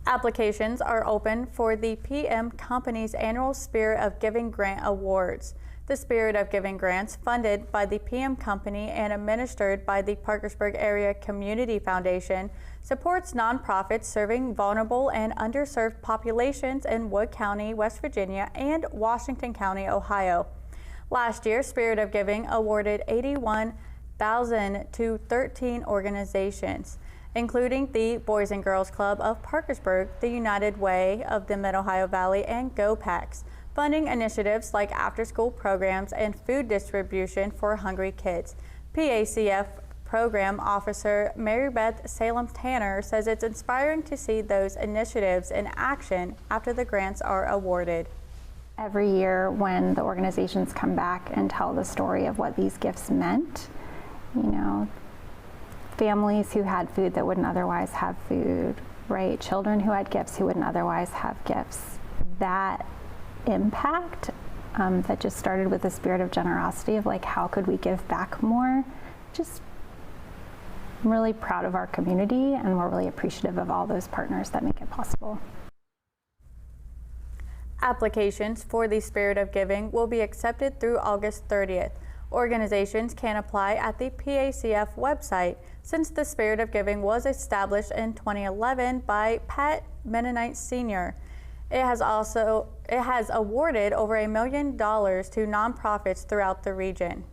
Applications are open for the PM Company's annual Spirit of Giving Grant Awards. The Spirit of Giving grants, funded by the PM Company and administered by the Parkersburg Area Community Foundation, supports nonprofits serving vulnerable and underserved populations in Wood County, West Virginia, and Washington County, Ohio. Last year, Spirit of Giving awarded $81,000 to 13 organizations, including the Boys and Girls Club of Parkersburg, the United Way of the Mid-Ohio Valley, and GoPax, funding initiatives like after-school programs and food distribution for hungry kids. PACF Program Officer Mary Beth Salem Tanner says it's inspiring to see those initiatives in action after the grants are awarded. Every year when the organizations come back and tell the story of what these gifts meant, you know, families who had food that wouldn't otherwise have food, right? Children who had gifts who wouldn't otherwise have gifts. That impact that just started with the spirit of generosity of like, how could we give back more? Just I'm really proud of our community, and we're really appreciative of all those partners that make it possible. Applications for the Spirit of Giving will be accepted through August 30th. Organizations can apply at the PACF website. Since the Spirit of Giving was established in 2011 by Pat Mennonite Sr., it has awarded over $1 million to nonprofits throughout the region.